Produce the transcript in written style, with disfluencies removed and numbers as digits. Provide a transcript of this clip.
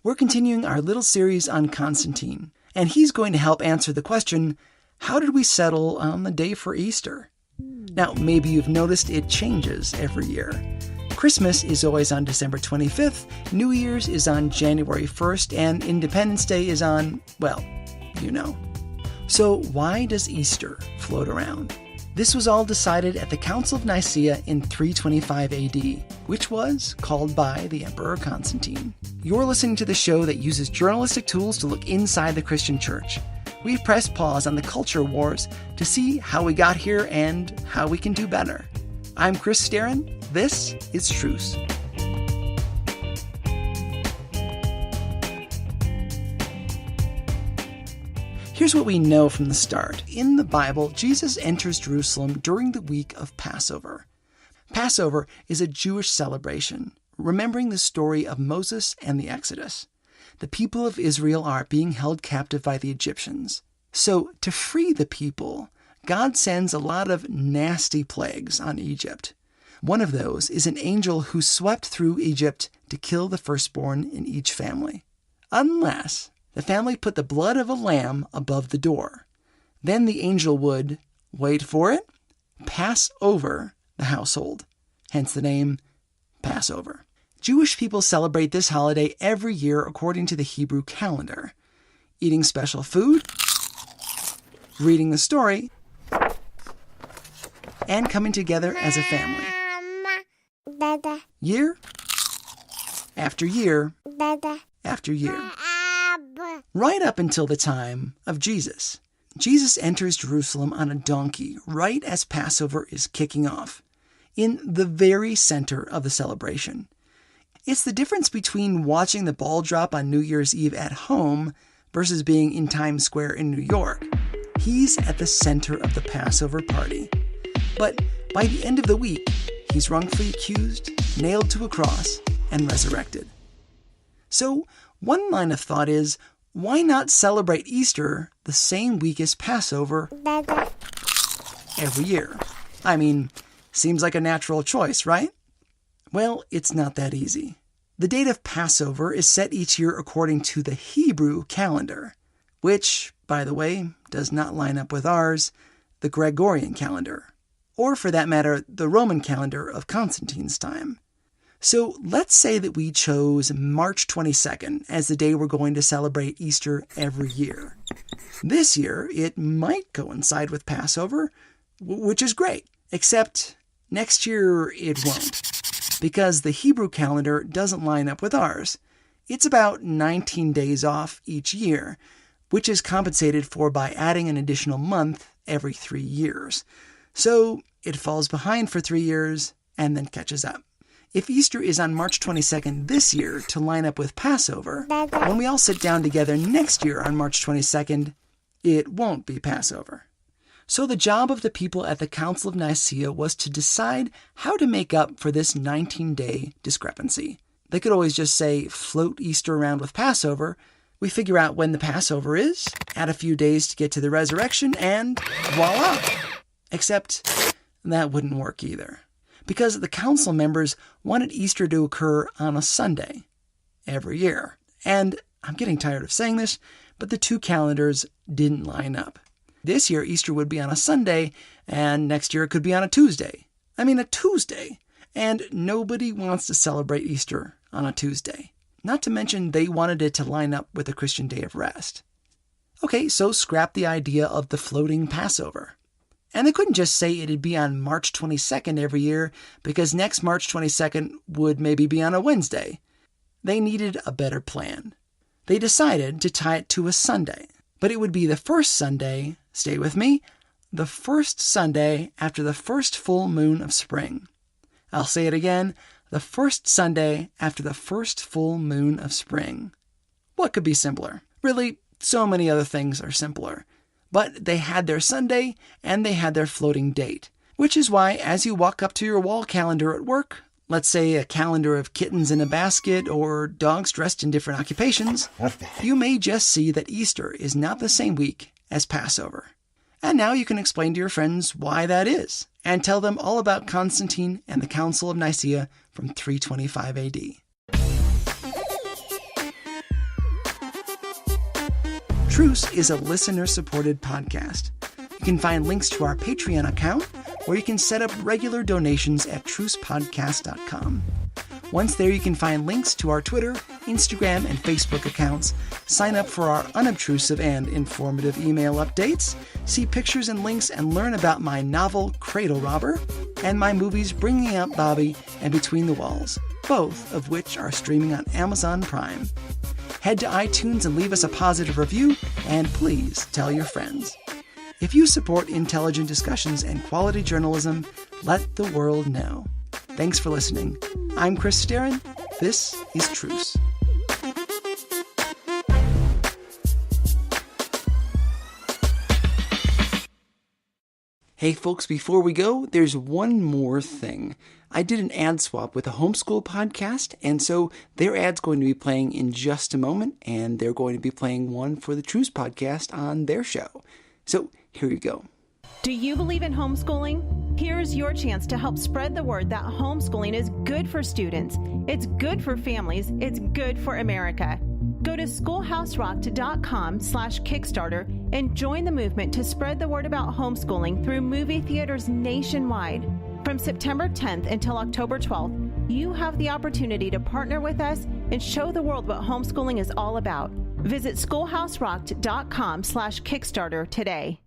We're continuing our little series on Constantine, and he's going to help answer the question, how did we settle on the day for Easter? Now, maybe you've noticed it changes every year. Christmas is always on December 25th, New Year's is on January 1st, and Independence Day is on, well, you know. So why does Easter float around? This was all decided at the Council of Nicaea in 325 AD, which was called by the Emperor Constantine. You're listening to the show that uses journalistic tools to look inside the Christian church. We've pressed pause on the culture wars to see how we got here and how we can do better. I'm Chris Starin. This is Truce. Here's what we know from the start. In the Bible, Jesus enters Jerusalem during the week of Passover. Passover is a Jewish celebration, remembering the story of Moses and the Exodus. The people of Israel are being held captive by the Egyptians. So, to free the people, God sends a lot of nasty plagues on Egypt. One of those is an angel who swept through Egypt to kill the firstborn in each family. Unless the family put the blood of a lamb above the door. Then the angel would, wait for it, pass over the household. Hence the name Passover. Jewish people celebrate this holiday every year according to the Hebrew calendar. Eating special food, reading the story, and coming together as a family. Year after year after year. Right up until the time of Jesus. Jesus enters Jerusalem on a donkey right as Passover is kicking off, in the very center of the celebration. It's the difference between watching the ball drop on New Year's Eve at home versus being in Times Square in New York. He's at the center of the Passover party. But by the end of the week, he's wrongfully accused, nailed to a cross, and resurrected. So, one line of thought is, why not celebrate Easter the same week as Passover every year? I mean, seems like a natural choice, right? Well, it's not that easy. The date of Passover is set each year according to the Hebrew calendar, which, by the way, does not line up with ours, the Gregorian calendar, or for that matter, the Roman calendar of Constantine's time. So let's say that we chose March 22nd as the day we're going to celebrate Easter every year. This year, it might coincide with Passover, which is great, except next year it won't, because the Hebrew calendar doesn't line up with ours. It's about 19 days off each year, which is compensated for by adding an additional month every 3 years. So it falls behind for 3 years and then catches up. If Easter is on March 22nd this year to line up with Passover, when we all sit down together next year on March 22nd, it won't be Passover. So the job of the people at the Council of Nicaea was to decide how to make up for this 19-day discrepancy. They could always just say, float Easter around with Passover. We figure out when the Passover is, add a few days to get to the resurrection, and voila! Except that wouldn't work either, because the council members wanted Easter to occur on a Sunday every year. And I'm getting tired of saying this, but the two calendars didn't line up. This year, Easter would be on a Sunday, and next year it could be on a Tuesday. I mean, a Tuesday. And nobody wants to celebrate Easter on a Tuesday. Not to mention they wanted it to line up with a Christian day of rest. Okay, so scrap the idea of the floating Passover. And they couldn't just say it'd be on March 22nd every year, because next March 22nd would maybe be on a Wednesday. They needed a better plan. They decided to tie it to a Sunday. But it would be the first Sunday, stay with me, the first Sunday after the first full moon of spring. I'll say it again, the first Sunday after the first full moon of spring. What could be simpler? Really, so many other things are simpler. But they had their Sunday and they had their floating date, which is why as you walk up to your wall calendar at work, let's say a calendar of kittens in a basket or dogs dressed in different occupations, you may just see that Easter is not the same week as Passover. And now you can explain to your friends why that is, and tell them all about Constantine and the Council of Nicaea from 325 AD. Truce is a listener-supported podcast. You can find links to our Patreon account, where you can set up regular donations at trucepodcast.com. Once there, you can find links to our Twitter, Instagram, and Facebook accounts, sign up for our unobtrusive and informative email updates, see pictures and links, and learn about my novel Cradle Robber, and my movies Bringing Out Bobby and Between the Walls, both of which are streaming on Amazon Prime. Head to iTunes and leave us a positive review, and please tell your friends. If you support intelligent discussions and quality journalism, let the world know. Thanks for listening. I'm Chris Starin. This is Truce. Hey folks, before we go, there's one more thing. I did an ad swap with a homeschool podcast, and so their ad's going to be playing in just a moment, and they're going to be playing one for the Truce podcast on their show. So here you go. Do you believe in homeschooling? Here's your chance to help spread the word that homeschooling is good for students, it's good for families, it's good for America. Go to schoolhouserocked.com/Kickstarter and join the movement to spread the word about homeschooling through movie theaters nationwide. From September 10th until October 12th, you have the opportunity to partner with us and show the world what homeschooling is all about. Visit schoolhouserocked.com/Kickstarter today.